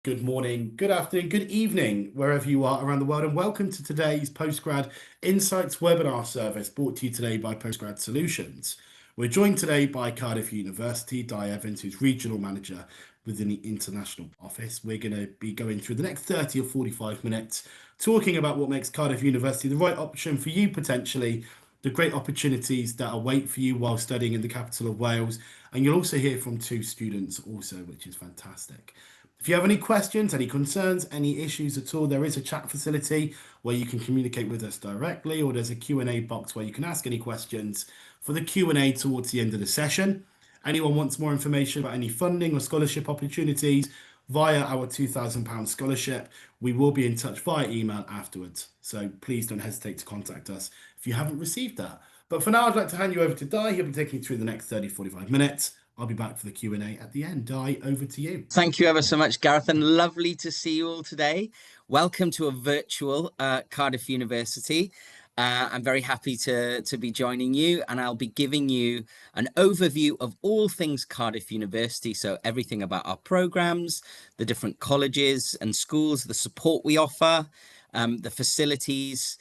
Good morning, good afternoon, good evening, wherever you are around the world, and welcome to today's Postgrad Insights webinar service brought to you today by Postgrad Solutions. We're joined today by Cardiff University, Di Evans, who's Regional Manager within the International Office. We're going to be going through the next 30 or 45 minutes talking about what makes Cardiff University the right option for you potentially, the great opportunities that await for you while studying in the capital of Wales, and you'll also hear from two students also, which is fantastic. If you have any questions, any concerns, any issues at all, there is a chat facility where you can communicate with us directly, or there's a Q&A box where you can ask any questions for the Q&A towards the end of the session. Anyone wants more information about any funding or scholarship opportunities via our £2,000 scholarship, we will be in touch via email afterwards. So please don't hesitate to contact us if you haven't received that. But for now, I'd like to hand you over to Di. He'll be taking you through the next 30, 45 minutes. I'll be back for the Q&A at the end. Di, over to you. Thank you ever so much, Gareth, and lovely to see you all today. Welcome to a virtual Cardiff University. I'm very happy to be joining you, and I'll be giving you an overview of all things Cardiff University. So everything about our programs, the different colleges and schools, the support we offer, the facilities,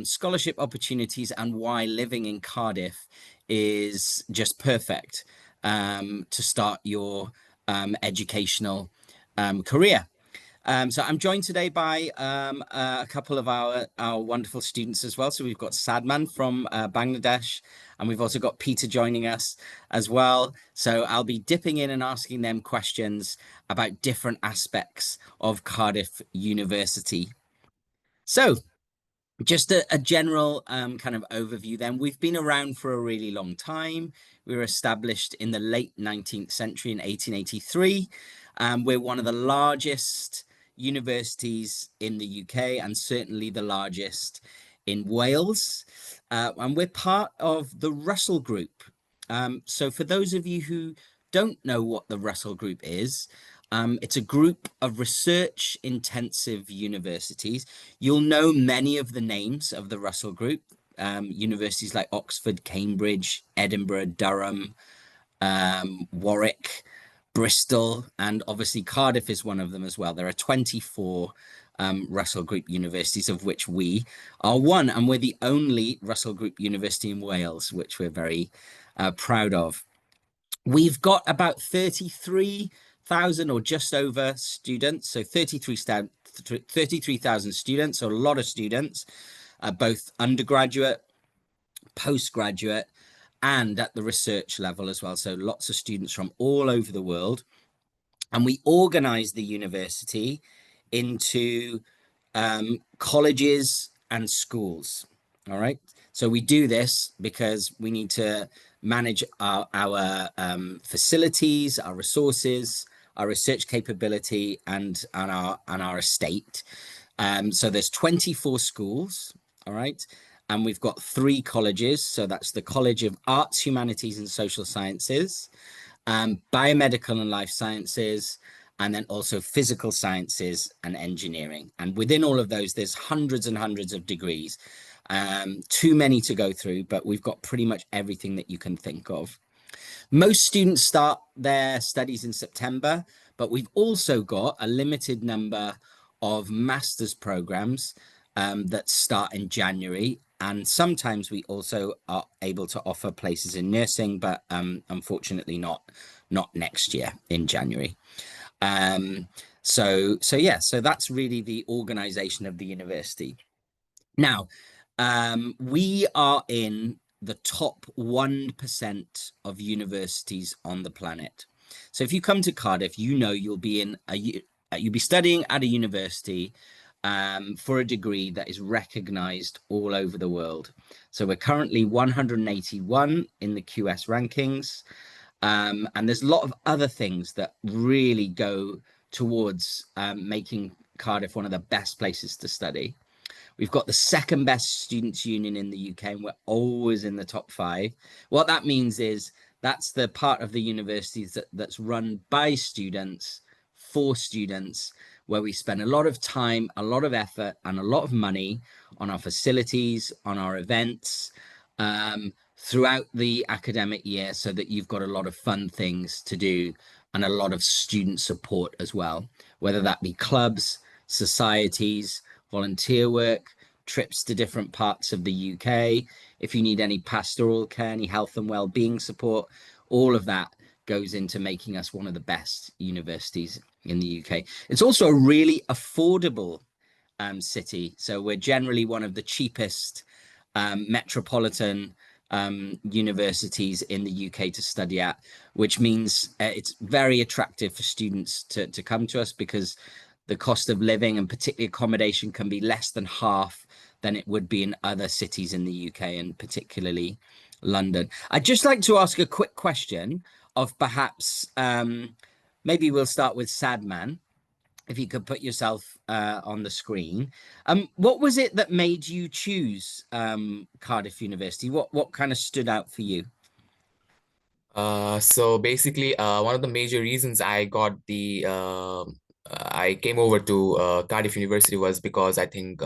scholarship opportunities, and why living in Cardiff is just perfect to start your educational career. So I'm joined today by a couple of our wonderful students as well. So we've got Sadman from Bangladesh, and we've also got Peter joining us as well. So I'll be dipping in and asking them questions about different aspects of Cardiff University. So just a general kind of overview then. We've been around for a really long time. We were established in the late 19th century in 1883. We're one of the largest universities in the UK, and certainly the largest in Wales. And we're part of the Russell Group. So for those of you who don't know what the Russell Group is, it's a group of research-intensive universities. You'll know many of the names of the Russell Group, universities like Oxford, Cambridge, Edinburgh, Durham, Warwick, Bristol, and obviously Cardiff is one of them as well. There are 24 Russell Group universities, of which we are one, and we're the only Russell Group university in Wales, which we're very proud of. We've got about 33,000 or just over students, so 33,000 students, so a lot of students, both undergraduate, postgraduate, and at the research level as well. So lots of students from all over the world. And we organize the university into colleges and schools. All right. So we do this because we need to manage our facilities, our resources, our research capability, and our estate. So there's 24 schools. All right. And we've got 3 colleges. So that's the College of Arts, Humanities and Social Sciences, Biomedical and Life Sciences, and then also Physical Sciences and Engineering. And within all of those, there's hundreds and hundreds of degrees. Too many to go through, but we've got pretty much everything that you can think of. Most students start their studies in September, but we've also got a limited number of master's programs that start in January. And sometimes we also are able to offer places in nursing, but unfortunately not next year in January. So that's really the organization of the university. Now, we are in the top 1% of universities on the planet. So if you come to Cardiff, you know you'll be studying at a university for a degree that is recognized all over the world. So we're currently 181 in the QS rankings. And there's a lot of other things that really go towards making Cardiff one of the best places to study. We've got the second best students union in the UK, and we're always in the top 5. What that means is that's the part of the universities that's run by students, for students, where we spend a lot of time, a lot of effort, and a lot of money on our facilities, on our events, throughout the academic year, so that you've got a lot of fun things to do and a lot of student support as well, whether that be clubs, societies, volunteer work, trips to different parts of the UK. If you need any pastoral care, any health and well-being support, all of that goes into making us one of the best universities in the UK. It's also a really affordable city. So we're generally one of the cheapest metropolitan universities in the UK to study at, which means it's very attractive for students to come to us because the cost of living and particularly accommodation can be less than half than it would be in other cities in the UK and particularly London. I'd just like to ask a quick question of perhaps maybe we'll start with Sadman, if you could put yourself on the screen. What was it that made you choose Cardiff University? What kind of stood out for you? So basically, one of the major reasons I came over to Cardiff University was because I think,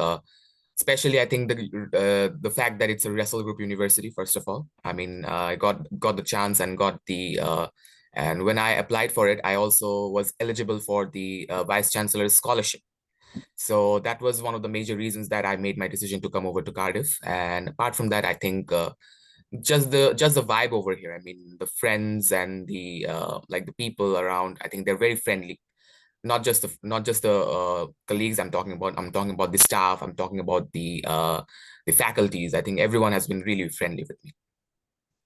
especially I think the fact that it's a Russell Group university. First of all, I mean, I got the chance and got the and when I applied for it, I also was eligible for the Vice Chancellor's scholarship. So that was one of the major reasons that I made my decision to come over to Cardiff. And apart from that, I think just the vibe over here. I mean, the friends and the like the people around. I think they're very friendly. Not just the colleagues I'm talking about. I'm talking about the staff. I'm talking about the faculties. I think everyone has been really friendly with me.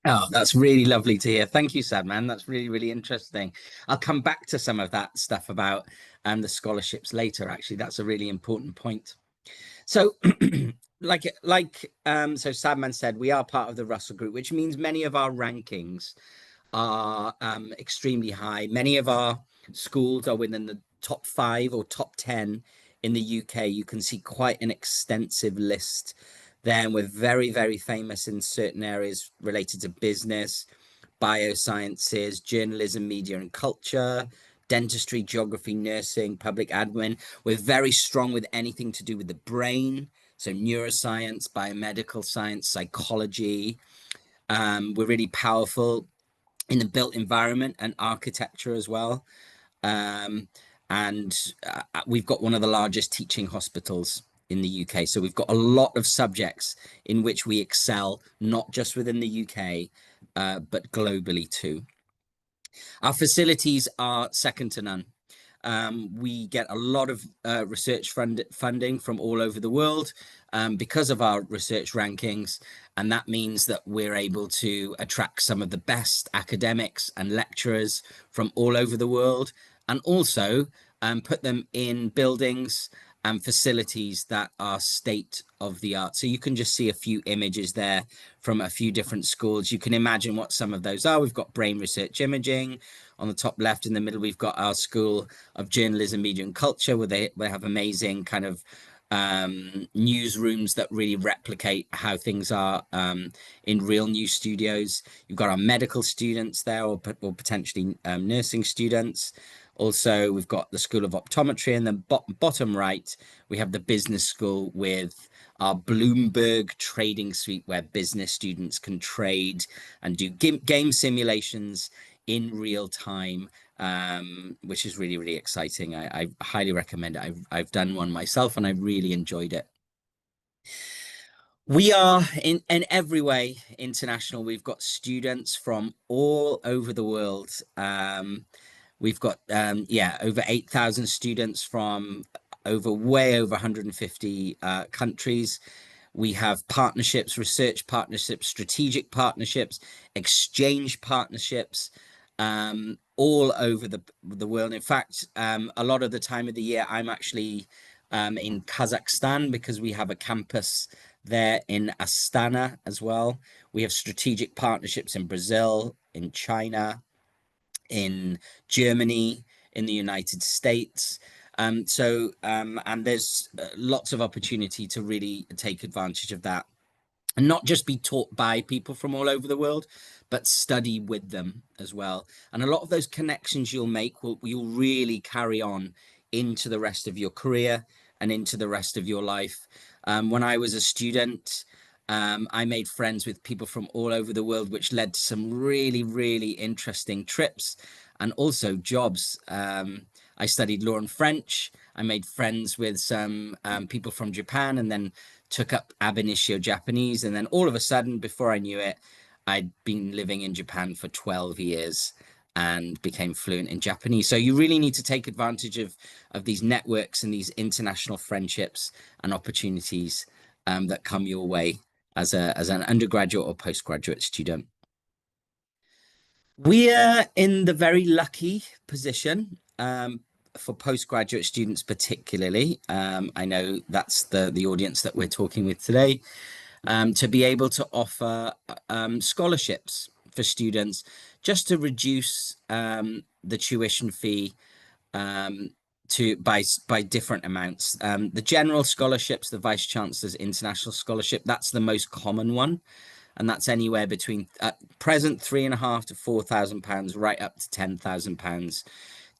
Oh, that's really lovely to hear. Thank you, Sadman. That's really, really interesting. I'll come back to some of that stuff about the scholarships later. Actually, that's a really important point. So, so Sadman said, we are part of the Russell Group, which means many of our rankings are extremely high. Many of our schools are within the top 5 or top 10 in the UK. You can see quite an extensive list there. We're very, very famous in certain areas related to business, biosciences, journalism, media and culture, dentistry, geography, nursing, public admin. We're very strong with anything to do with the brain. So neuroscience, biomedical science, psychology. We're really powerful in the built environment and architecture as well. Um, and we've got one of the largest teaching hospitals in the UK. So we've got a lot of subjects in which we excel, not just within the UK, but globally too. Our facilities are second to none. We get a lot of research funding from all over the world because of our research rankings. And that means that we're able to attract some of the best academics and lecturers from all over the world, and also put them in buildings and facilities that are state of the art. So you can just see a few images there from a few different schools. You can imagine what some of those are. We've got brain research imaging on the top left. In the middle, we've got our School of Journalism, Media and Culture, where they have amazing kind of newsrooms that really replicate how things are in real news studios. You've got our medical students there, or potentially nursing students. Also, we've got the School of Optometry, and then bottom right, we have the business school with our Bloomberg trading suite, where business students can trade and do game simulations in real time, which is really, really exciting. I highly recommend it. I've done one myself and I really enjoyed it. We are in every way international. We've got students from all over the world. We've got over 8,000 students from way over 150 countries. We have partnerships, research partnerships, strategic partnerships, exchange partnerships, all over the world. In fact, a lot of the time of the year, I'm actually in Kazakhstan because we have a campus there in Astana as well. We have strategic partnerships in Brazil, in China, in Germany, in the United States. And there's lots of opportunity to really take advantage of that and not just be taught by people from all over the world, but study with them as well. And a lot of those connections you'll make you'll really carry on into the rest of your career and into the rest of your life. When I was a student, I made friends with people from all over the world, which led to some really, really interesting trips and also jobs. I studied law and French. I made friends with some people from Japan, and then took up ab initio Japanese. And then all of a sudden, before I knew it, I'd been living in Japan for 12 years and became fluent in Japanese. So you really need to take advantage of these networks and these international friendships and opportunities that come your way as an undergraduate or postgraduate student. We are in the very lucky position for postgraduate students, particularly. I know that's the audience that we're talking with today, to be able to offer scholarships for students just to reduce the tuition fee by different amounts. The general scholarships, the Vice Chancellor's International Scholarship, that's the most common one. And that's anywhere between present £3,500 to £4,000, right up to £10,000,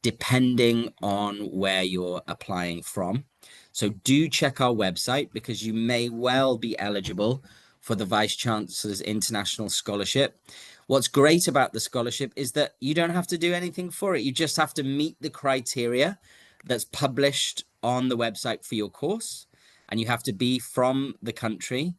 depending on where you're applying from. So do check our website, because you may well be eligible for the Vice Chancellor's International Scholarship. What's great about the scholarship is that you don't have to do anything for it. You just have to meet the criteria that's published on the website for your course, and you have to be from the country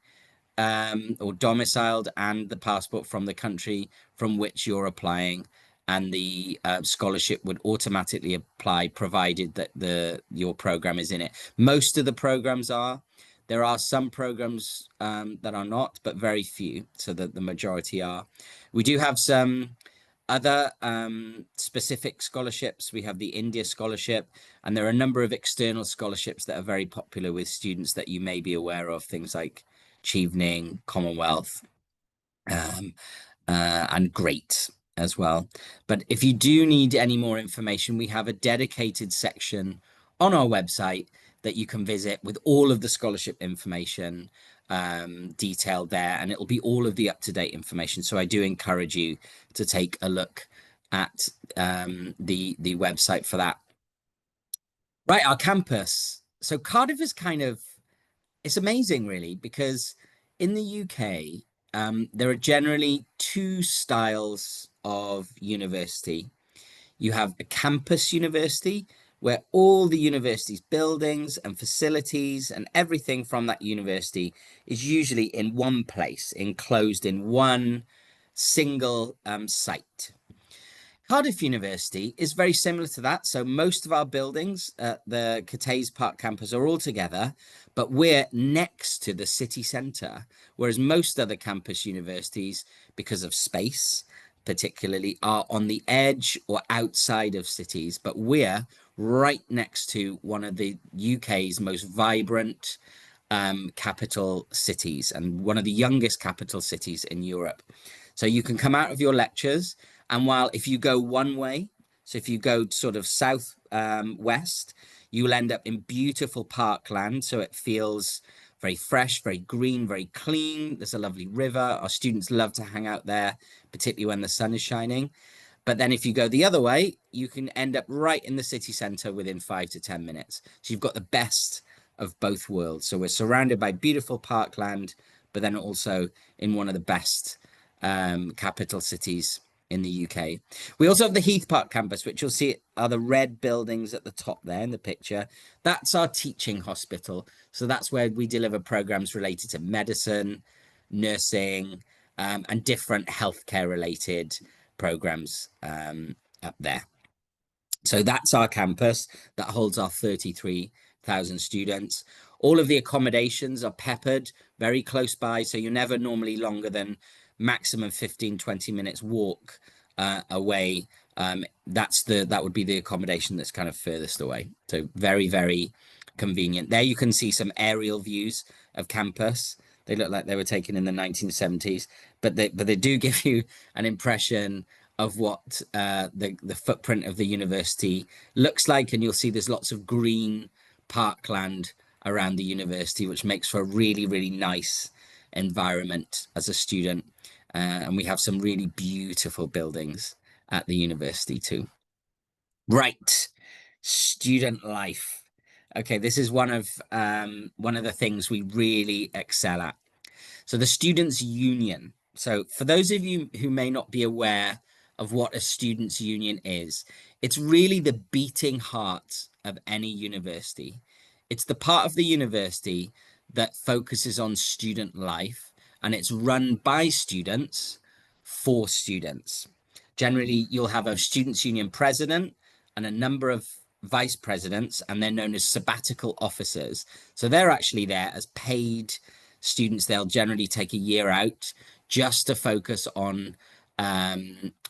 or domiciled, and the passport from the country from which you're applying, and the scholarship would automatically apply, provided that your program is in it. Most of the programs are. There are some programs that are not, but very few, so that the majority are. We do have some other specific scholarships. We have the India Scholarship, and there are a number of external scholarships that are very popular with students that you may be aware of, things like Chevening, Commonwealth, and Great as well. But if you do need any more information, we have a dedicated section on our website that you can visit with all of the scholarship information detailed there, and it'll be all of the up-to-date information. So I do encourage you to take a look at the website for that. Right, our campus. So Cardiff is it's amazing, really, because in the UK, there are generally two styles of university. You have a campus university, where all the university's buildings and facilities and everything from that university is usually in one place, enclosed in one single site. Cardiff University is very similar to that. So most of our buildings at the Cathays Park campus are all together, but we're next to the city centre, whereas most other campus universities, because of space particularly, are on the edge or outside of cities. But we're right next to one of the UK's most vibrant capital cities, and one of the youngest capital cities in Europe. So you can come out of your lectures, and if you go one way, so if you go sort of south west, you'll end up in beautiful parkland. So it feels very fresh, very green, very clean. There's a lovely river. Our students love to hang out there, particularly when the sun is shining. But then if you go the other way, you can end up right in the city centre within 5 to 10 minutes. So you've got the best of both worlds. So we're surrounded by beautiful parkland, but then also in one of the best capital cities in the UK. We also have the Heath Park campus, which you'll see are the red buildings at the top there in the picture. That's our teaching hospital. So that's where we deliver programs related to medicine, nursing, and different healthcare related programs up there. So that's our campus that holds our 33,000 students. All of the accommodations are peppered very close by, so you're never normally longer than maximum 15-20 minutes walk away. That would be the accommodation that's kind of furthest away. So very, very convenient. There you can see some aerial views of campus. They look like they were taken in the 1970s, but they do give you an impression of what the footprint of the university looks like. And you'll see there's lots of green parkland around the university, which makes for a really, really nice environment as a student. And we have some really beautiful buildings at the university too. Right, student life. Okay, this is one of the things we really excel at. So the Students' Union. So for those of you who may not be aware of what a students' union is. It's really the beating heart of any university. It's the part of the university that focuses on student life, and it's run by students for students. Generally, you'll have a students' union president and a number of vice presidents, and they're known as sabbatical officers. So they're actually there as paid students. They'll generally take a year out just to focus on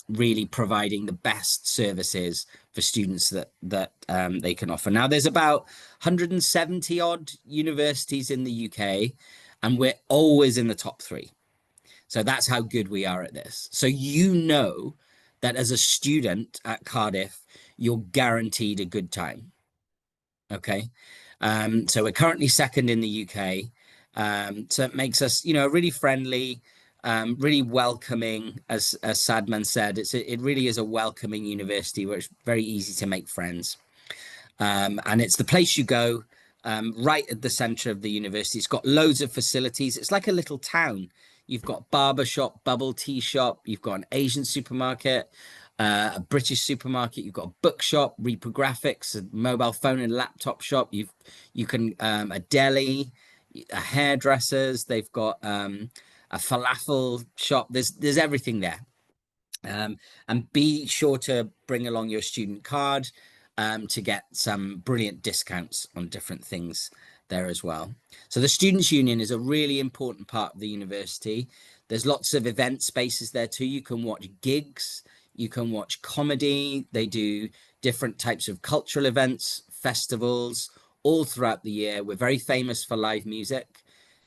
really providing the best services for students that they can offer. Now, there's about 170 odd universities in the UK, and we're always in the top 3. So that's how good we are at this. So you know that as a student at Cardiff, you're guaranteed a good time. Okay. So we're currently second in the UK. So it makes us, a really friendly, really welcoming, as Sadman said. It really is a welcoming university where it's very easy to make friends. And it's the place you go, right at the center of the university. It's got loads of facilities. It's like a little town. You've got barber shop, bubble tea shop. You've got an Asian supermarket, a British supermarket. You've got a bookshop, reprographics, a mobile phone and laptop shop. You can a deli, a hairdressers. They've got a falafel shop. There's everything there. And be sure to bring along your student card to get some brilliant discounts on different things there as well. So the Students' Union is a really important part of the university. There's lots of event spaces there too. You can watch gigs, you can watch comedy. They do different types of cultural events, festivals, all throughout the year. We're very famous for live music,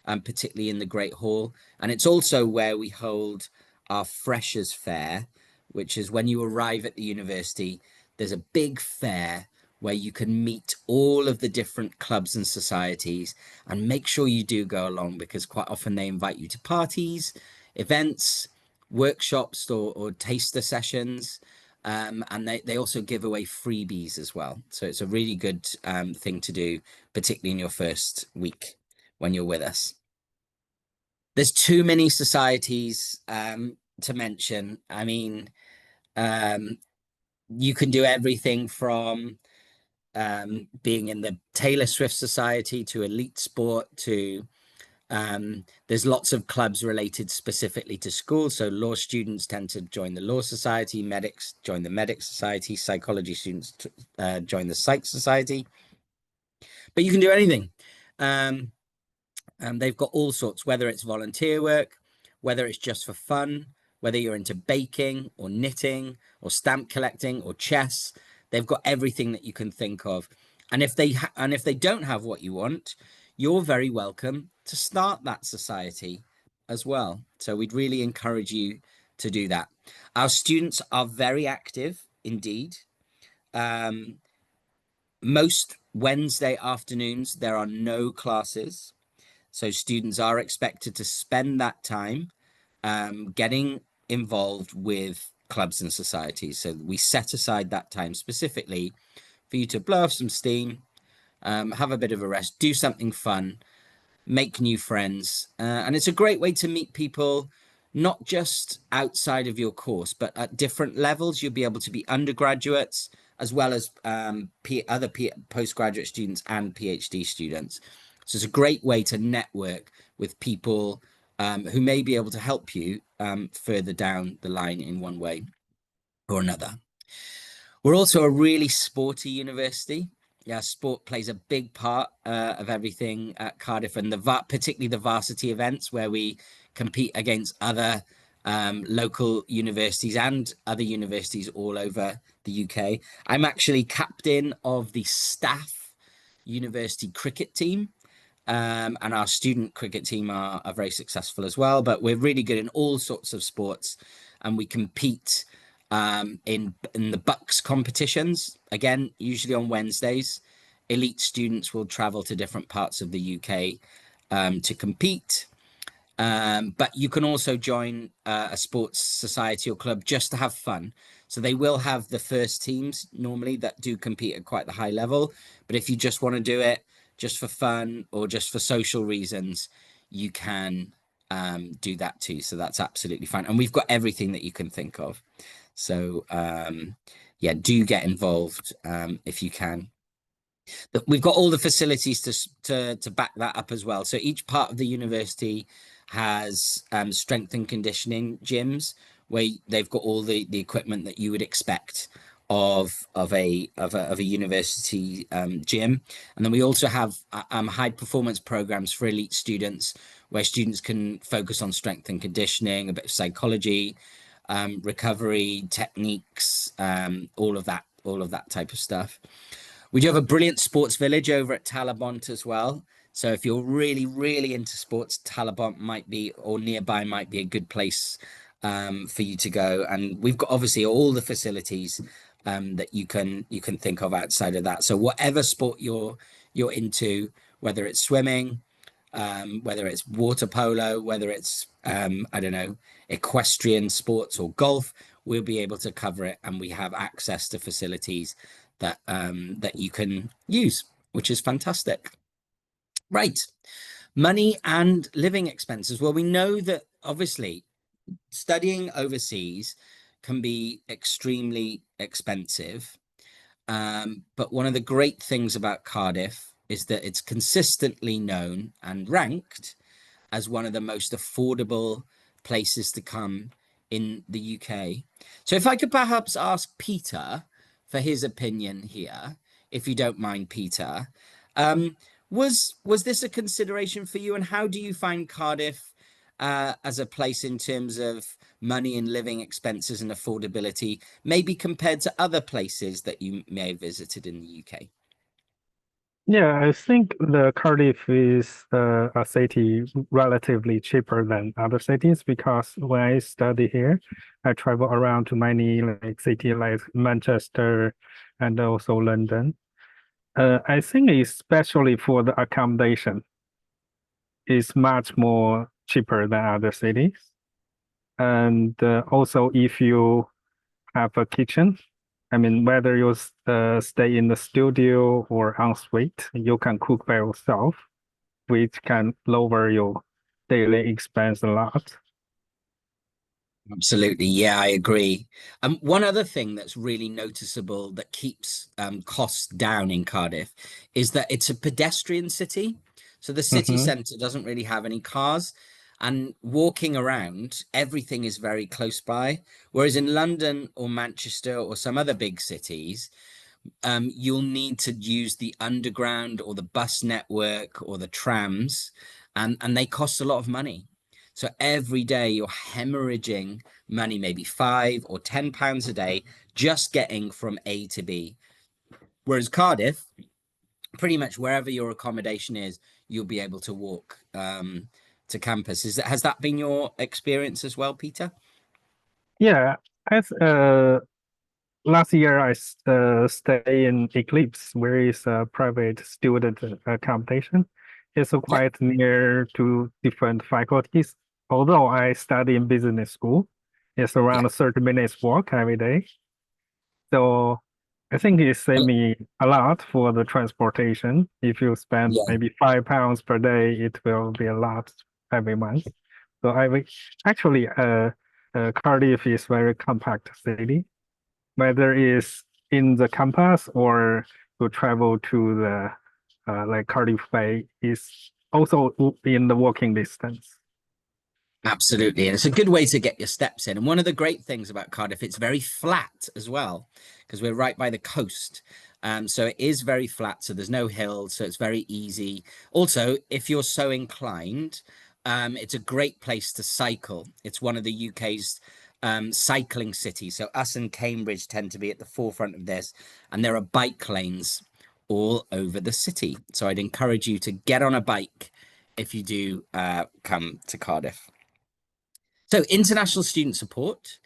particularly in the Great Hall. And it's also where we hold our Freshers' Fair, which is when you arrive at the university, there's a big fair where you can meet all of the different clubs and societies, and make sure you do go along, because quite often they invite you to parties, events, workshops, or taster sessions. And they also give away freebies as well. So it's a really good thing to do, particularly in your first week when you're with us. There's too many societies to mention. I mean, you can do everything from being in the Taylor Swift Society to elite sport to there's lots of clubs related specifically to school. So law students tend to join the Law Society, medics join the Medic Society, psychology students join the Psych Society. But you can do anything. They've got all sorts, whether it's volunteer work, whether it's just for fun, whether you're into baking or knitting or stamp collecting or chess. They've got everything that you can think of. And if they don't have what you want, you're very welcome to start that society as well. So we'd really encourage you to do that. Our students are very active indeed. Most Wednesday afternoons, there are no classes. So students are expected to spend that time getting involved with clubs and societies. So we set aside that time specifically for you to blow off some steam, have a bit of a rest, do something fun, make new friends. And it's a great way to meet people, not just outside of your course, but at different levels. You'll be able to be undergraduates as well as other postgraduate students and PhD students. So it's a great way to network with people who may be able to help you further down the line in one way or another. We're also a really sporty university. Yeah, sport plays a big part of everything at Cardiff, and particularly the varsity events where we compete against other local universities and other universities all over the UK. I'm actually captain of the staff university cricket team. And our student cricket team are very successful as well, but we're really good in all sorts of sports, and we compete in the Bucks competitions, again, usually on Wednesdays. Elite students will travel to different parts of the UK to compete. But you can also join a sports society or club just to have fun. So they will have the first teams normally that do compete at quite the high level. But if you just want to do it just for fun or just for social reasons, you can do that too. So that's absolutely fine. And we've got everything that you can think of. So yeah, do get involved if you can. We've got all the facilities to back that up as well. So each part of the university has strength and conditioning gyms where they've got all the equipment that you would expect of a university gym. And then we also have high performance programs for elite students where students can focus on strength and conditioning, a bit of psychology, recovery techniques, all of that type of stuff. We do have a brilliant sports village over at Talabont as well. So if you're really, really into sports, Talabont might be, or nearby might be a good place for you to go. And we've got obviously all the facilities that you can think of outside of that. So whatever sport you're into, whether it's swimming, whether it's water polo, whether it's I don't know, equestrian sports or golf, we'll be able to cover it, and we have access to facilities that you can use, which is fantastic. Right. Money and living expenses. Well, we know that obviously studying overseas can be extremely expensive. But one of the great things about Cardiff is that it's consistently known and ranked as one of the most affordable places to come in the UK. So if I could perhaps ask Peter for his opinion here, if you don't mind, Peter, was this a consideration for you, and how do you find Cardiff as a place in terms of money and living expenses and affordability, maybe compared to other places that you may have visited in the UK? Yeah, I think the Cardiff is a city relatively cheaper than other cities because when I study here, I travel around to many like cities like Manchester and also London. I think especially for the accommodation is much more cheaper than other cities. And also if you have a kitchen, I mean, whether you stay in the studio or en suite, you can cook by yourself, which can lower your daily expense a lot. Absolutely. Yeah, I agree. One other thing that's really noticeable that keeps costs down in Cardiff is that it's a pedestrian city. So the city Mm-hmm. centre doesn't really have any cars, and walking around, everything is very close by. Whereas in London or Manchester or some other big cities, you'll need to use the underground or the bus network or the trams, and they cost a lot of money. So every day you're hemorrhaging money, maybe £5 or £10 a day, just getting from A to B. Whereas Cardiff, pretty much wherever your accommodation is, you'll be able to walk to campus. Has that been your experience as well, Peter? Yeah, as last year I stay in Eclipse, where is a private student accommodation. It's Yeah, quite near to different faculties. Although I study in business school, it's yeah, around 30 minutes walk every day. So I think it saved me a lot for the transportation. If you spend yeah. maybe £5 per day, it will be a lot every month. So I will actually Cardiff is very compact city, whether it's in the campus or to travel to the like Cardiff Bay is also in the walking distance. Absolutely. And it's a good way to get your steps in. And one of the great things about Cardiff, it's very flat as well, because we're right by the coast. So it is very flat. So there's no hills. So it's very easy. Also, if you're so inclined, it's a great place to cycle. It's one of the UK's cycling cities. So us and Cambridge tend to be at the forefront of this. And there are bike lanes all over the city. So I'd encourage you to get on a bike if you do come to Cardiff. So international student support.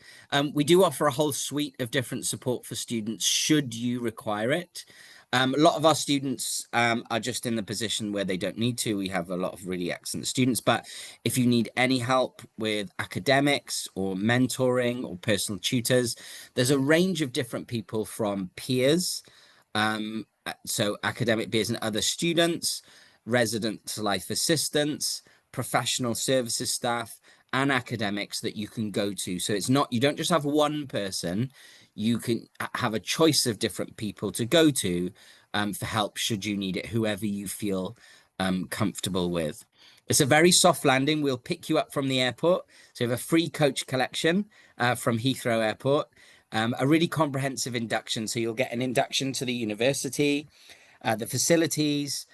We do offer a whole suite of different support for students should you require it. A lot of our students are just in the position where they don't need to. We have a lot of really excellent students, but if you need any help with academics or mentoring or personal tutors, there's a range of different people from peers, so academic peers and other students, resident life assistants, professional services staff, and academics that you can go to. So it's not, you don't just have one person, you can have a choice of different people to go to for help should you need it, whoever you feel comfortable with. It's a very soft landing. We'll pick you up from the airport. So you have a free coach collection from Heathrow Airport, a really comprehensive induction. So you'll get an induction to the university, the facilities,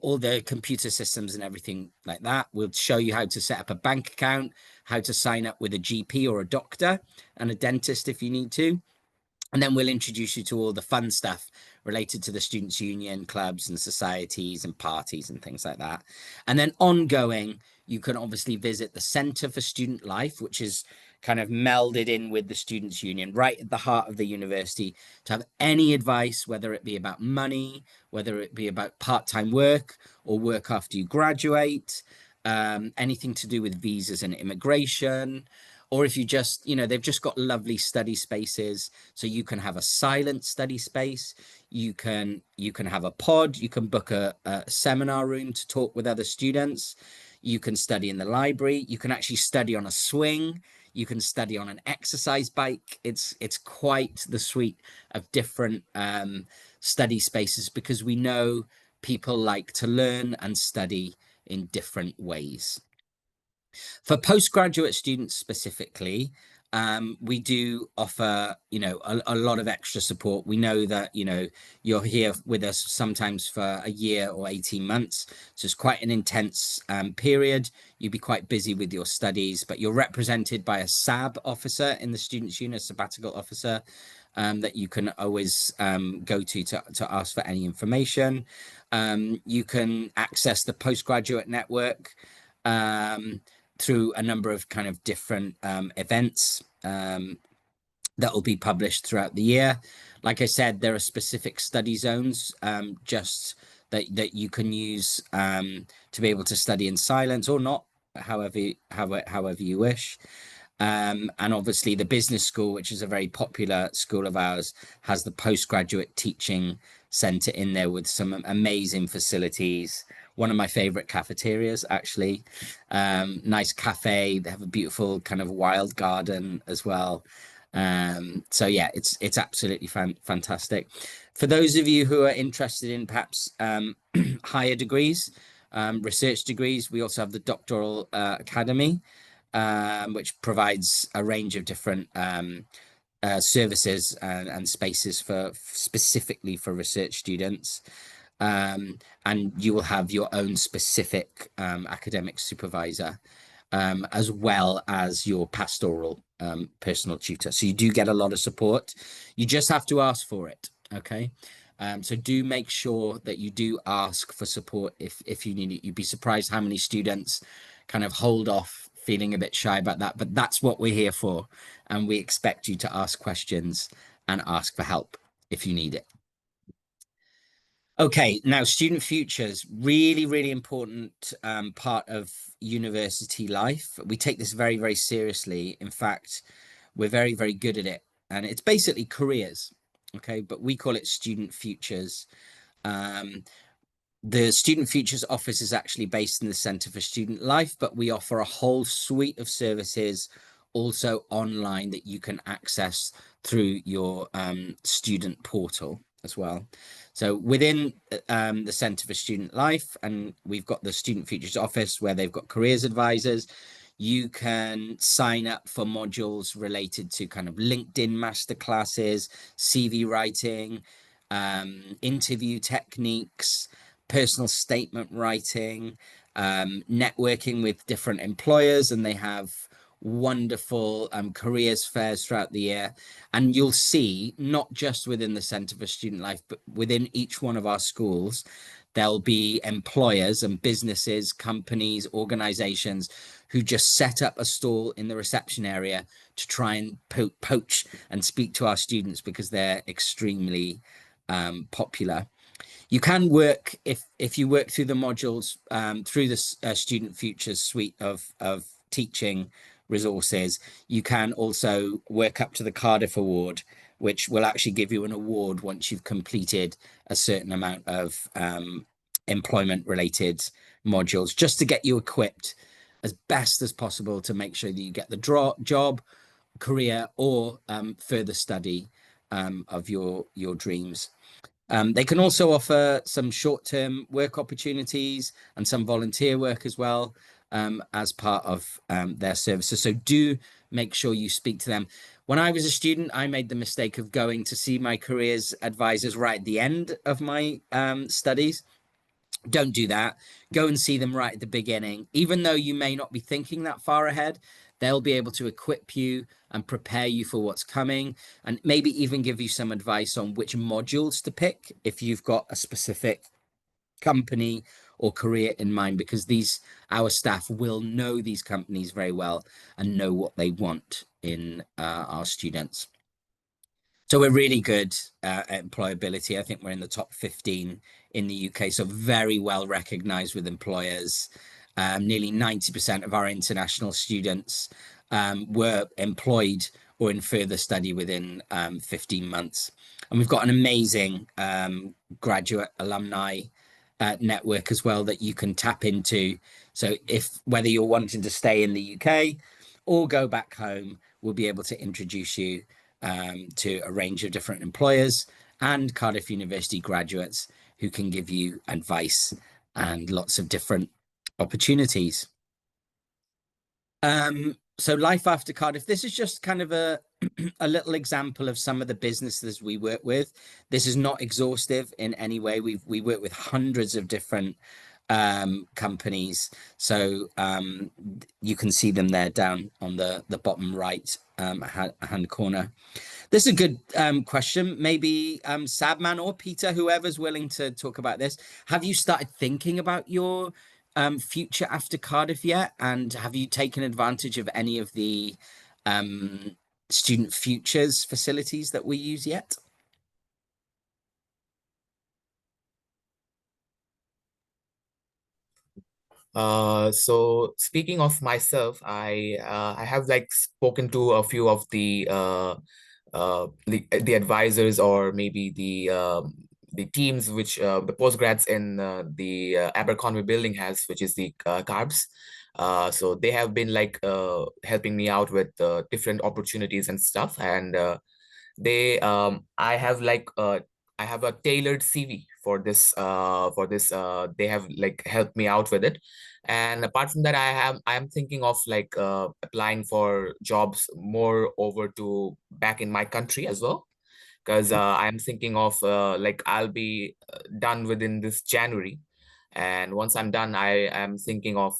all the computer systems and everything like that. We'll show you how to set up a bank account, how to sign up with a GP or a doctor and a dentist if you need to. And then we'll introduce you to all the fun stuff related to the Students' Union, clubs and societies and parties and things like that. And then ongoing, you can obviously visit the Centre for Student Life, which is kind of melded in with the Students' Union, right at the heart of the university, to have any advice, whether it be about money, whether it be about part-time work or work after you graduate, anything to do with visas and immigration. Or if you just, you know, they've just got lovely study spaces. So you can have a silent study space. You can have a pod. You can book a seminar room to talk with other students. You can study in the library. You can actually study on a swing. You can study on an exercise bike. It's quite the suite of different study spaces, because we know people like to learn and study in different ways. For postgraduate students specifically, we do offer, you know, a lot of extra support. We know that, you know, you're here with us sometimes for a year or 18 months. So it's quite an intense period. You'd be quite busy with your studies, but you're represented by a SAB officer in the Students' Union, sabbatical officer, that you can always go to ask for any information. You can access the postgraduate network through a number of kind of different events that will be published throughout the year. Like I said, there are specific study zones just that you can use to be able to study in silence or not, however you wish. And obviously the business school, which is a very popular school of ours, has the postgraduate teaching center in there with some amazing facilities. One of my favorite cafeterias, actually. Nice cafe. They have a beautiful kind of wild garden as well. So yeah, it's absolutely fantastic. For those of you who are interested in perhaps higher degrees, research degrees, we also have the Doctoral Academy, which provides a range of different services and spaces for specifically for research students. And you will have your own specific academic supervisor, as well as your pastoral personal tutor. So you do get a lot of support. You just have to ask for it, okay? So do make sure that you do ask for support if you need it. You'd be surprised how many students kind of hold off feeling a bit shy about that, but that's what we're here for. And we expect you to ask questions and ask for help if you need it. Okay, now student futures, really, really important part of university life. We take this very, very seriously. In fact, we're very, very good at it. And it's basically careers, okay? But we call it student futures. The Student Futures office is actually based in the Centre for Student Life, but we offer a whole suite of services also online that you can access through your student portal as well. So within the Centre for Student Life, and we've got the Student Futures office where they've got careers advisors. You can sign up for modules related to kind of LinkedIn masterclasses, CV writing, interview techniques, personal statement writing, networking with different employers, and they have wonderful careers fairs throughout the year. And you'll see, not just within the Centre for Student Life, but within each one of our schools, there'll be employers and businesses, companies, organizations who just set up a stall in the reception area to try and poach and speak to our students because they're extremely popular. You can work, if you work through the modules, through the Student Futures suite of teaching resources, you can also work up to the Cardiff Award, which will actually give you an award once you've completed a certain amount of employment-related modules, just to get you equipped as best as possible to make sure that you get the job, career, or further study of your dreams. They can also offer some short-term work opportunities and some volunteer work as well, as part of their services. So do make sure you speak to them. When I was a student, I made the mistake of going to see my careers advisors right at the end of my studies. Don't do that. Go and see them right at the beginning. Even though you may not be thinking that far ahead, they'll be able to equip you and prepare you for what's coming, and maybe even give you some advice on which modules to pick if you've got a specific company or career in mind, because our staff will know these companies very well and know what they want in our students. So we're really good at employability. I think we're in the top 15 in the UK, so very well recognized with employers. Nearly 90% of our international students were employed or in further study within 15 months. And we've got an amazing graduate alumni network as well that you can tap into. So whether you're wanting to stay in the UK or go back home, we'll be able to introduce you to a range of different employers and Cardiff University graduates who can give you advice and lots of different opportunities. So life after Cardiff, this is just kind of a little example of some of the businesses we work with. This is not exhaustive in any way. We work with hundreds of different companies. So you can see them there down on the bottom right hand corner. This is a good question. Maybe Sabman or Peter, whoever's willing to talk about this. Have you started thinking about your future after Cardiff yet? And have you taken advantage of any of the student futures facilities that we use yet? So speaking of myself, I have like spoken to a few of the advisors, or maybe the teams which the postgrads in the Abercrombie building has, which is the CARBs. So they have been like helping me out with different opportunities and stuff, and I have like I have a tailored CV for this they have like helped me out with it. And apart from that, I am thinking of like applying for jobs more over to back in my country as well, because I'm thinking of like I'll be done within this January, and once I'm done, I am thinking of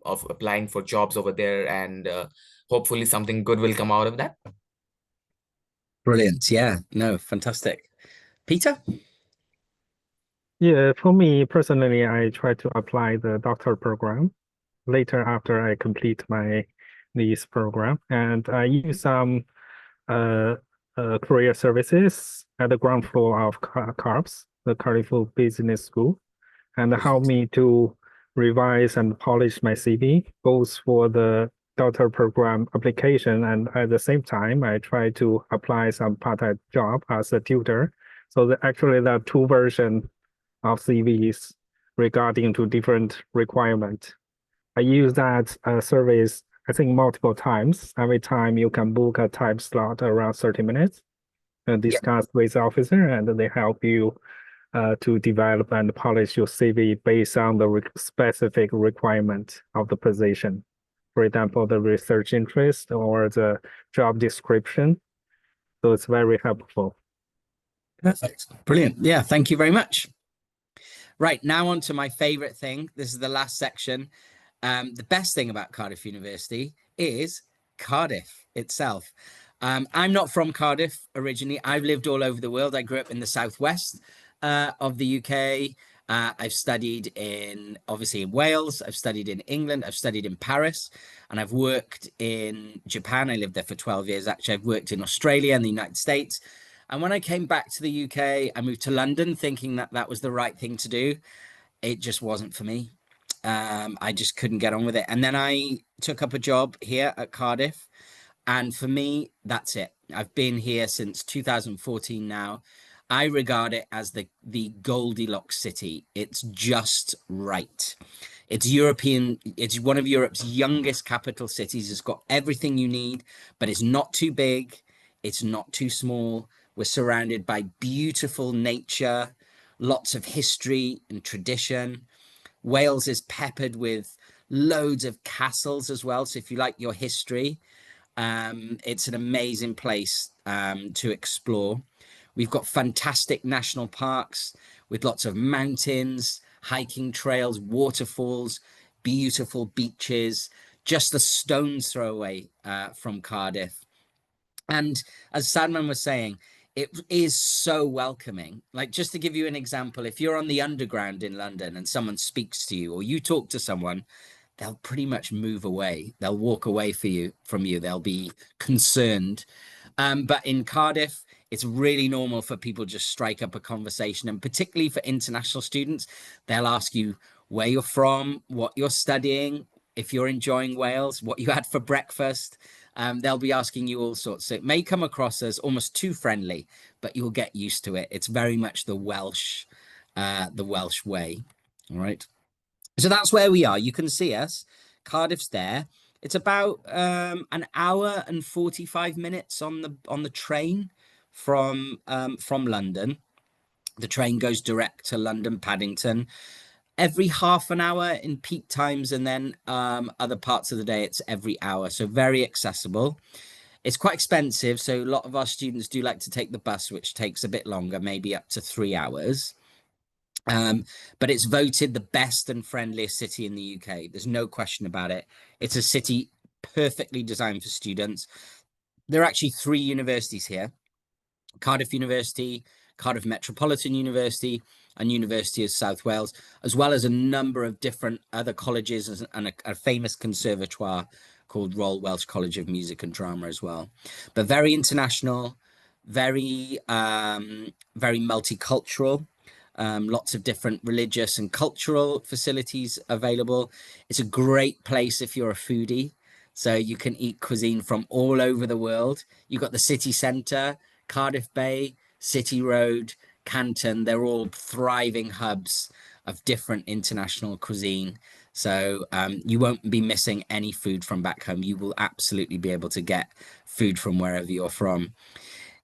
applying for jobs over there, and hopefully something good will come out of that. Brilliant. Yeah, no, fantastic. Peter? Yeah, for me personally, I try to apply the doctor program later after I complete my this program, and I use some career services at the ground floor of CARBS, the Cardiff Business School, and help me to revise and polish my CV, both for the doctor program application, and at the same time, I try to apply some part-time job as a tutor. So actually, there are two versions of CVs regarding to different requirements. I use that service, I think, multiple times. Every time you can book a time slot around 30 minutes and discuss with the officer, and they help you to develop and polish your CV based on the specific requirement of the position. For example, the research interest or the job description. So it's very helpful. Perfect. Brilliant. Yeah, thank you very much. Right, now on to my favorite thing. This is the last section. The best thing about Cardiff University is Cardiff itself. I'm not from Cardiff originally. I've lived all over the world. I grew up in the southwest of the UK. I've studied obviously in Wales. I've studied in England. I've studied in Paris, and I've worked in Japan. I lived there for 12 years. Actually, I've worked in Australia and the United States. And when I came back to the UK, I moved to London thinking that that was the right thing to do. It just wasn't for me. I just couldn't get on with it. And then I took up a job here at Cardiff. And for me, that's it. I've been here since 2014 now. I regard it as the Goldilocks city. It's just right. It's one of Europe's youngest capital cities. It's got everything you need, but it's not too big. It's not too small. We're surrounded by beautiful nature, lots of history and tradition. Wales is peppered with loads of castles as well. So if you like your history, it's an amazing place to explore. We've got fantastic national parks with lots of mountains, hiking trails, waterfalls, beautiful beaches, just a stone's throw away from Cardiff. And as Sadman was saying, it is so welcoming. Like, just to give you an example, if you're on the Underground in London and someone speaks to you or you talk to someone, they'll pretty much move away. They'll walk away from you. They'll be concerned. But in Cardiff, it's really normal for people to just strike up a conversation. And particularly for international students, they'll ask you where you're from, what you're studying, if you're enjoying Wales, what you had for breakfast. They'll be asking you all sorts. So it may come across as almost too friendly, but you'll get used to it. It's very much the Welsh way. All right. So that's where we are. You can see us. Cardiff's there. It's about an hour and 45 minutes on the train from London. The train goes direct to London Paddington every half an hour in peak times, and then other parts of the day it's every hour. So very accessible. It's quite expensive, so a lot of our students do like to take the bus, which takes a bit longer, maybe up to 3 hours. But it's voted the best and friendliest city in the UK. There's no question about it. It's a city perfectly designed for students. There are actually 3 universities here: Cardiff University, Cardiff Metropolitan University, and University of South Wales, as well as a number of different other colleges and a famous conservatoire called Royal Welsh College of Music and Drama as well. But very international, very multicultural. Lots of different religious and cultural facilities available. It's a great place if you're a foodie, so you can eat cuisine from all over the world. You've got the city centre, Cardiff Bay, City Road, Canton. They're all thriving hubs of different international cuisine. So you won't be missing any food from back home. You will absolutely be able to get food from wherever you're from.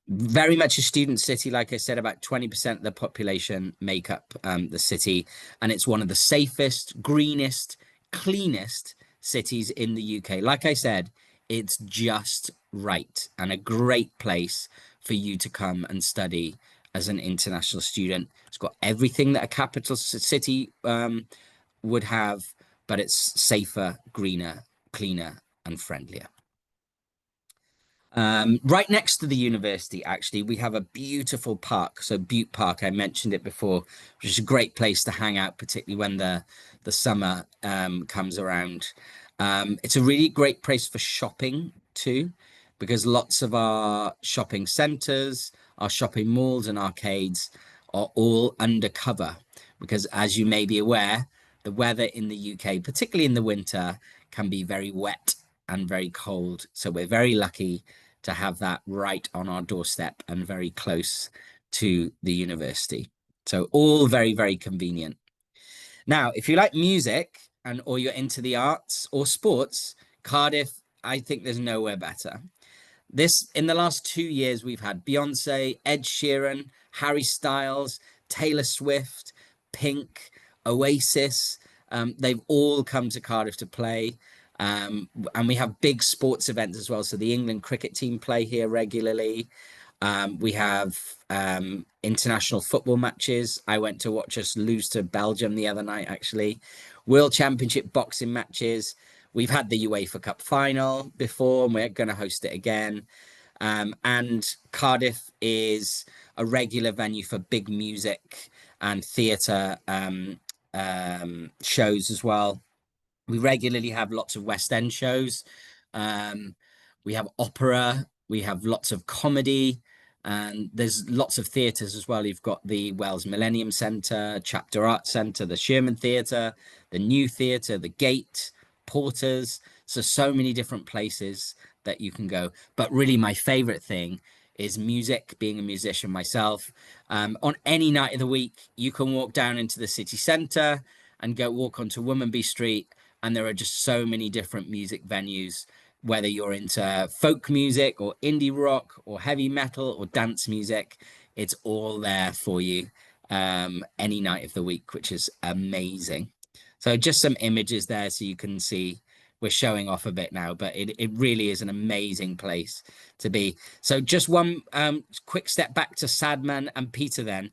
Very much a student city. Like I said, about 20% of the population make up the city, and it's one of the safest, greenest, cleanest cities in the UK. Like I said, it's just right and a great place for you to come and study as an international student. It's got everything that a capital city would have, but it's safer, greener, cleaner, and friendlier. Right next to the university, actually, we have a beautiful park. So Butte Park, I mentioned it before, which is a great place to hang out, particularly when the summer comes around. It's a really great place for shopping too, because lots of our shopping centres, our shopping malls and arcades are all undercover. Because as you may be aware, the weather in the UK, particularly in the winter, can be very wet and very cold. So we're very lucky to have that right on our doorstep and very close to the university. So all very, very convenient. Now, if you like music or you're into the arts or sports, Cardiff, I think there's nowhere better. In the last 2 years, we've had Beyonce, Ed Sheeran, Harry Styles, Taylor Swift, Pink, Oasis. They've all come to Cardiff to play. And we have big sports events as well. So the England cricket team play here regularly. We have international football matches. I went to watch us lose to Belgium the other night, actually. World Championship boxing matches. We've had the UEFA Cup final before, and we're going to host it again. And Cardiff is a regular venue for big music and theatre shows as well. We regularly have lots of West End shows. We have opera. We have lots of comedy. And there's lots of theatres as well. You've got the Wells Millennium Centre, Chapter Arts Centre, the Sherman Theatre, the New Theatre, the Gate, Porters. So many different places that you can go. But really my favourite thing is music, being a musician myself. On any night of the week, you can walk down into the city centre and go walk onto Womanby Street, and there are just so many different music venues, whether you're into folk music or indie rock or heavy metal or dance music, it's all there for you any night of the week, which is amazing. So just some images there so you can see. We're showing off a bit now, but it really is an amazing place to be. So just one quick step back to Sadman and Peter then.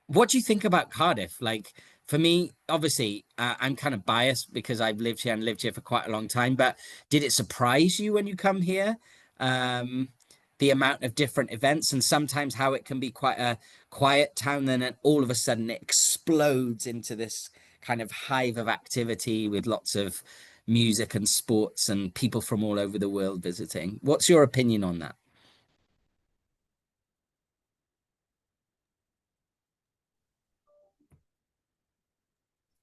What do you think about Cardiff? Like, for me, obviously, I'm kind of biased because I've lived here and lived here for quite a long time, but did it surprise you when you come here? The amount of different events and sometimes how it can be quite a quiet town, then all of a sudden it explodes into this kind of hive of activity with lots of music and sports and people from all over the world visiting. What's your opinion on that?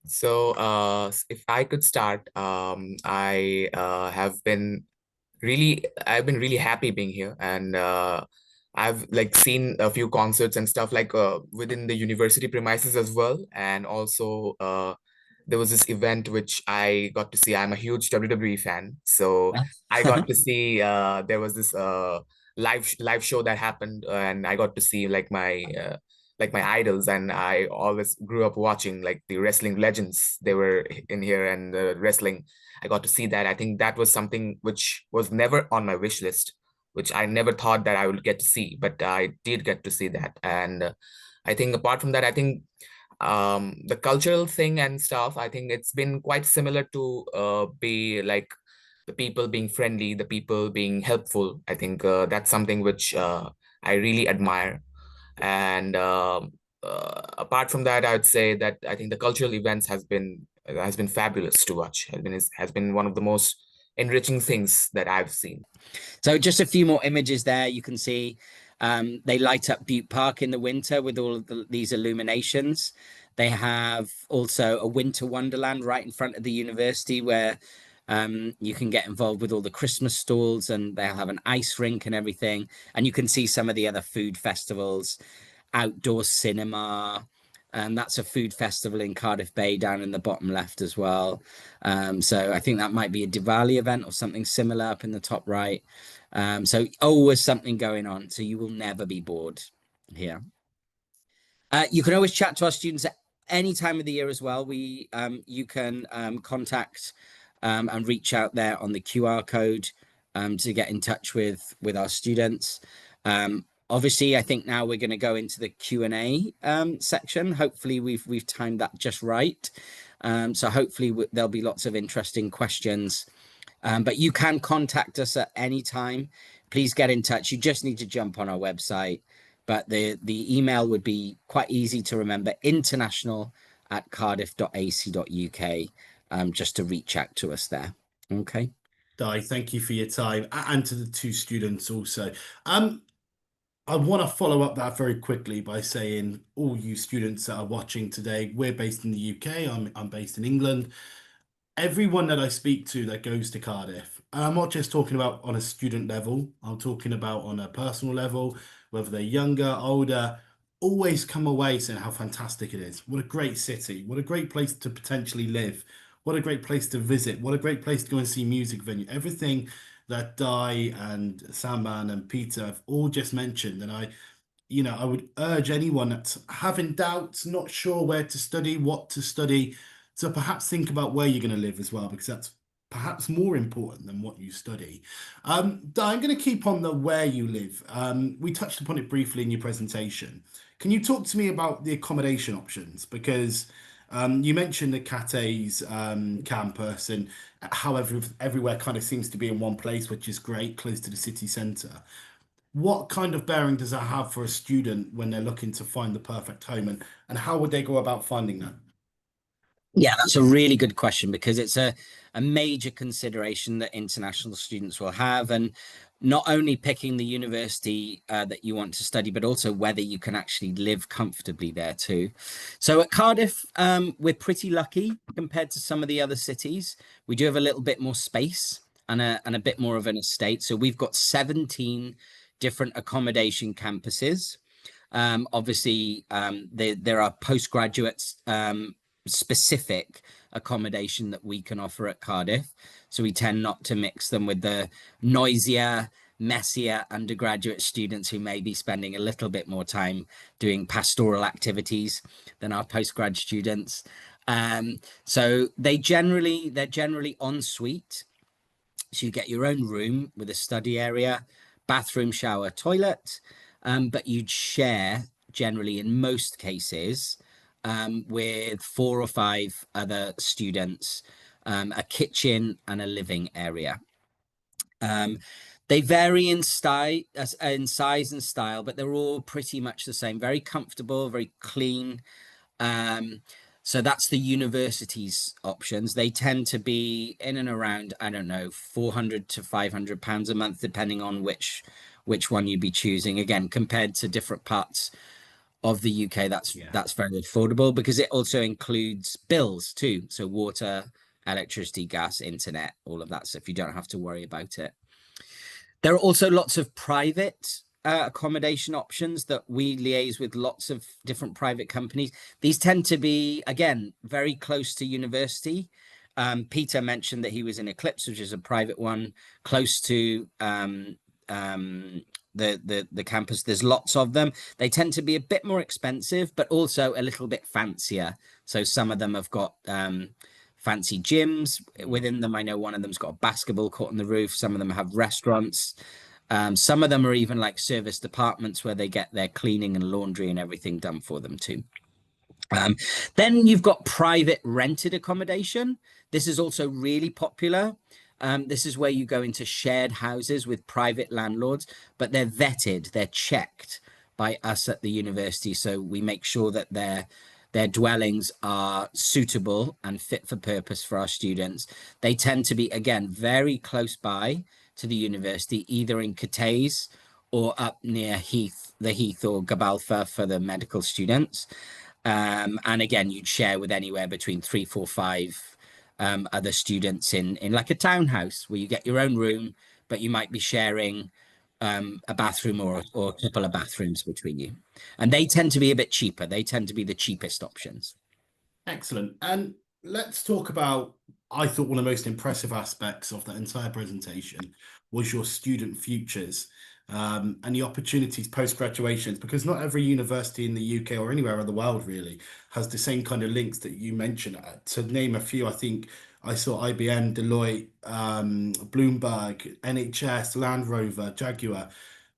So, if I could start, I've been really happy being here, and I've like seen a few concerts and stuff like within the university premises as well, and also there was this event which I got to see. I'm a huge WWE fan, so I got to see there was this live show that happened, and I got to see like my idols, and I always grew up watching like the wrestling legends. They were in here, and the wrestling. I got to see that. I think that was something which was never on my wish list, which I never thought that I would get to see, but I did get to see that. And I think apart from that, I think the cultural thing and stuff, I think it's been quite similar to be like the people being friendly, the people being helpful. I think that's something which I really admire. And apart from that, I would say that I think the cultural events has been fabulous to watch. Has been one of the most enriching things that I've seen. So just a few more images there. You can see they light up Butte Park in the winter with all of these illuminations. They have also a winter wonderland right in front of the university where you can get involved with all the Christmas stalls, and they'll have an ice rink and everything. And you can see some of the other food festivals, outdoor cinema. That's a food festival in Cardiff Bay down in the bottom left as well. So I think that might be a Diwali event or something similar up in the top right. So always something going on. So you will never be bored here. You can always chat to our students at any time of the year as well. You can contact and reach out there on the QR code to get in touch with our students. Obviously, I think now we're going to go into the Q&A section. Hopefully, we've timed that just right. So hopefully there'll be lots of interesting questions. But you can contact us at any time. Please get in touch. You just need to jump on our website. But the email would be quite easy to remember, international@cardiff.ac.uk, just to reach out to us there. Okay. Di, thank you for your time, and to the two students also. I want to follow up that very quickly by saying, all you students that are watching today, we're based in the UK. I'm based in England. Everyone that I speak to that goes to Cardiff, and I'm not just talking about on a student level, I'm talking about on a personal level, whether they're younger, older, always come away saying how fantastic it is. What a great city. What a great place to potentially live. What a great place to visit. What a great place to go and see music venue. Everything that Di and Sandman and Peter have all just mentioned. And I would urge anyone that's having doubts, not sure where to study, what to study, to perhaps think about where you're going to live as well, because that's perhaps more important than what you study. Di, I'm going to keep on the where you live. We touched upon it briefly in your presentation. Can you talk to me about the accommodation options? Because you mentioned the Cate's campus and how everywhere kind of seems to be in one place, which is great, close to the city centre. What kind of bearing does that have for a student when they're looking to find the perfect home, and how would they go about finding that? Yeah, that's a really good question because it's a major consideration that international students will have. And not only picking the university that you want to study, but also whether you can actually live comfortably there too. So at Cardiff, we're pretty lucky compared to some of the other cities. We do have a little bit more space and a bit more of an estate. So we've got 17 different accommodation campuses. Obviously, there are postgraduates specific accommodation that we can offer at Cardiff. So we tend not to mix them with the noisier, messier undergraduate students who may be spending a little bit more time doing pastoral activities than our postgrad students. So they're generally en suite. So you get your own room with a study area, bathroom, shower, toilet, but you'd share generally in most cases with 4 or 5 other students, a kitchen and a living area. They vary in size and style, but they're all pretty much the same. Very comfortable, very clean. So that's the university's options. They tend to be in and around, I don't know, £400 to £500 a month, depending on which one you'd be choosing. Again, compared to different parts of the UK, that's very affordable, because it also includes bills too. So water, electricity, gas, internet, all of that stuff. You don't have to worry about it. There are also lots of private accommodation options that we liaise with lots of different private companies. These tend to be, again, very close to university. Peter mentioned that he was in Eclipse, which is a private one close to the campus. There's lots of them. They tend to be a bit more expensive, but also a little bit fancier. So some of them have got fancy gyms within them. I know one of them's got a basketball court on the roof. Some of them have restaurants. Some of them are even like service departments where they get their cleaning and laundry and everything done for them too. Then you've got private rented accommodation. This is also really popular. This is where you go into shared houses with private landlords, but they're vetted, they're checked by us at the university. So we make sure that their dwellings are suitable and fit for purpose for our students. They tend to be, again, very close by to the university, either in Cathays or up near the Heath or Gabalfa for the medical students. And again, you'd share with anywhere between 3, 4, 5 other students in like a townhouse where you get your own room, but you might be sharing a bathroom or a couple of bathrooms between you. And they tend to be a bit cheaper. They tend to be the cheapest options. Excellent. And let's talk about, I thought one of the most impressive aspects of that entire presentation was your student futures and the opportunities post-graduations, because not every university in the UK or anywhere in the world really has the same kind of links that you mentioned. To name a few, I think I saw IBM, Deloitte, Bloomberg, NHS, Land Rover, Jaguar,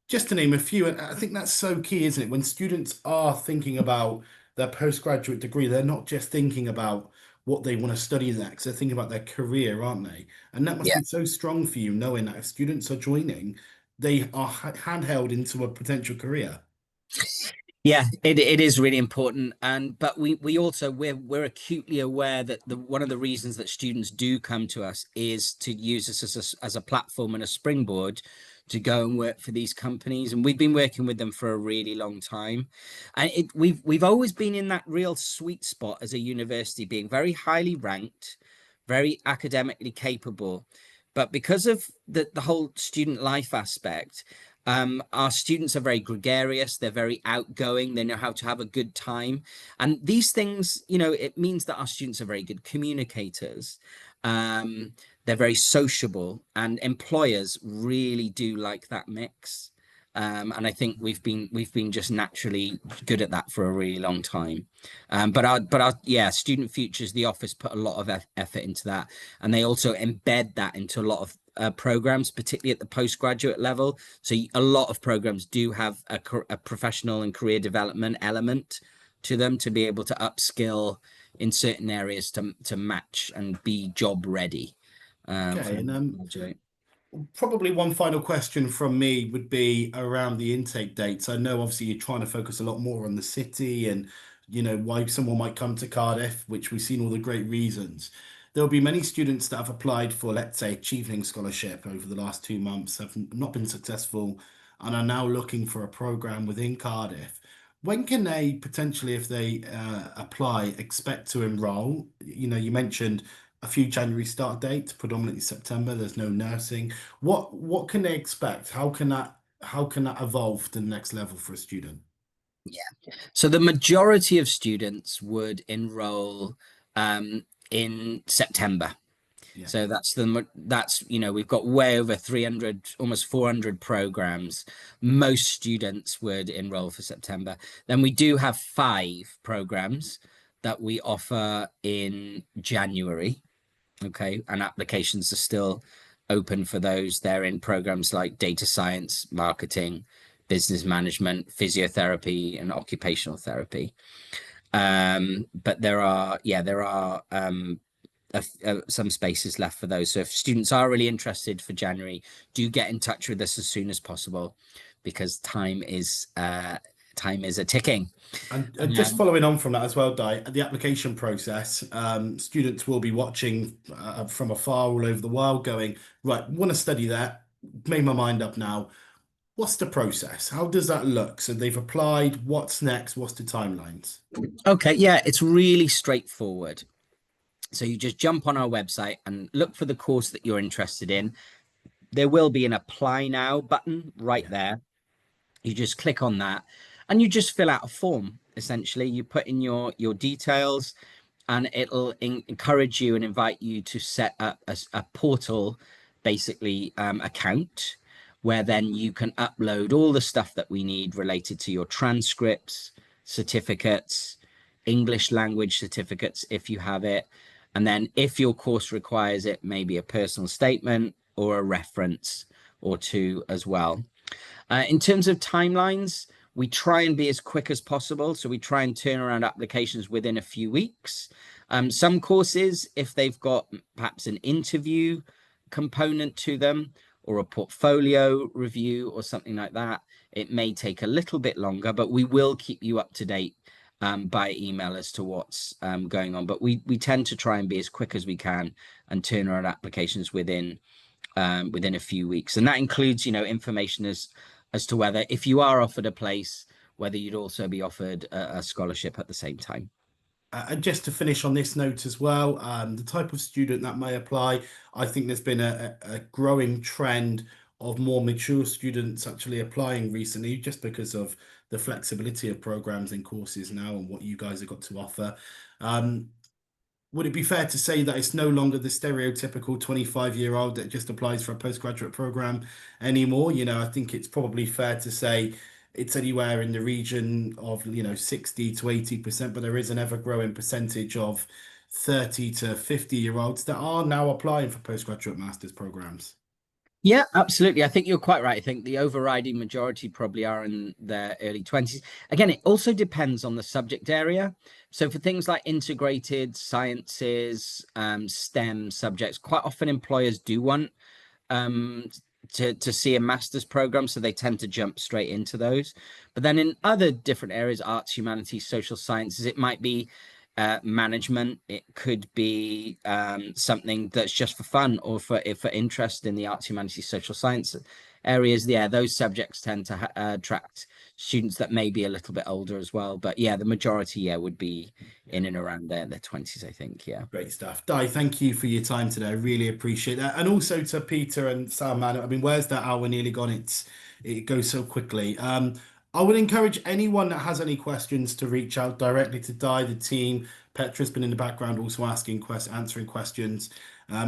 just to name a few. And I think that's so key, isn't it? When students are thinking about their postgraduate degree, they're not just thinking about what they want to study next, they're thinking about their career, aren't they? And that must be so strong for you, knowing that if students are joining, they are handheld into a potential career. Yeah, it is really important. But we also we're acutely aware that one of the reasons that students do come to us is to use this as a platform and a springboard to go and work for these companies. And we've been working with them for a really long time. And we've always been in that real sweet spot as a university, being very highly ranked, very academically capable. But because of the whole student life aspect, our students are very gregarious, they're very outgoing, they know how to have a good time. And these things, it means that our students are very good communicators. They're very sociable, and employers really do like that mix. And I think we've been just naturally good at that for a really long time. But our student futures, the office put a lot of effort into that, and they also embed that into a lot of programs, particularly at the postgraduate level. So a lot of programs do have a professional and career development element to them to be able to upskill in certain areas to match and be job ready. Okay, and probably one final question from me would be around the intake dates. I know obviously you're trying to focus a lot more on the city and why someone might come to Cardiff, which we've seen all the great reasons. There will be many students that have applied for, let's say, Achieving Scholarship over the last 2 months, have not been successful, and are now looking for a program within Cardiff. When can they potentially, if they apply, expect to enroll? You mentioned a few January start dates, predominantly September. There's no nursing. What can they expect? How can that evolve to the next level for a student? Yeah. So the majority of students would enroll in September. Yeah. So that's we've got way over 300, almost 400 programs. Most students would enroll for September. Then we do have 5 programs that we offer in January. Okay, and applications are still open for those. They're in programs like data science, marketing, business management, physiotherapy, and occupational therapy. But there are some spaces left for those. So if students are really interested for January, do get in touch with us as soon as possible, because time is a ticking. And just following on from that as well, Di, the application process, students will be watching from afar all over the world going, right, want to study that, made my mind up now. What's the process? How does that look? So they've applied, what's next? What's the timelines? Okay, yeah, it's really straightforward. So you just jump on our website and look for the course that you're interested in. There will be an apply now button right there. You just click on that and you just fill out a form. Essentially, you put in your details, and it'll encourage you and invite you to set up a portal, basically account, where then you can upload all the stuff that we need related to your transcripts, certificates, English language certificates if you have it. And then if your course requires it, maybe a personal statement or a reference or 2 as well. In terms of timelines, we try and be as quick as possible. So we try and turn around applications within a few weeks. Some courses, if they've got perhaps an interview component to them or a portfolio review or something like that, it may take a little bit longer, but we will keep you up to date by email as to what's going on. But we tend to try and be as quick as we can and turn around applications within a few weeks. And that includes, information as to whether, if you are offered a place, whether you'd also be offered a scholarship at the same time. And just to finish on this note as well, the type of student that may apply, I think there's been a growing trend of more mature students actually applying recently, just because of the flexibility of programs and courses now and what you guys have got to offer. Would it be fair to say that it's no longer the stereotypical 25-year-old that just applies for a postgraduate program anymore? I think it's probably fair to say it's anywhere in the region of 60 to 80%, but there is an ever-growing percentage of 30 to 50-year-olds that are now applying for postgraduate master's programs. Yeah, absolutely. I think you're quite right. I think the overriding majority probably are in their early 20s. Again, it also depends on the subject area. So for things like integrated sciences, STEM subjects, quite often employers do want to see a master's program, so they tend to jump straight into those. But then in other different areas, arts, humanities, social sciences, it might be management, it could be something that's just for fun or for interest in the arts, humanities, social science areas. Yeah, those subjects tend to attract students that may be a little bit older as well. But yeah, the majority would be in and around their 20s, I think. Yeah, great stuff. Di, thank you for your time today. I really appreciate that. And also to Peter and Salman, I mean, where's that hour nearly gone? It goes so quickly. I would encourage anyone that has any questions to reach out directly to Di, the team. Petra's been in the background also answering questions.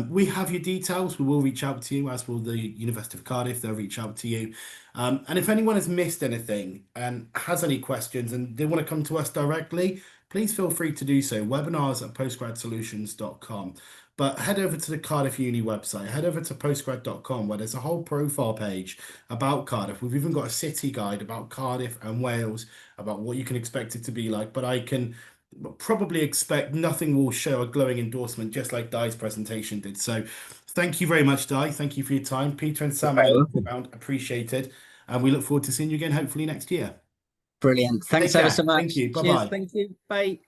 We have your details. We will reach out to you, as will the University of Cardiff. They'll reach out to you. And if anyone has missed anything and has any questions and they want to come to us directly, please feel free to do so. Webinars@postgradsolutions.com. But head over to the Cardiff Uni website, head over to postgrad.com, where there's a whole profile page about Cardiff. We've even got a city guide about Cardiff and Wales, about what you can expect it to be like. But I can probably expect nothing will show a glowing endorsement, just like Di's presentation did. So thank you very much, Di. Thank you for your time. Peter and Sam, appreciated. And we look forward to seeing you again, hopefully next year. Brilliant. Thanks ever so much. Thank you. Cheers. Bye-bye. Thank you. Bye.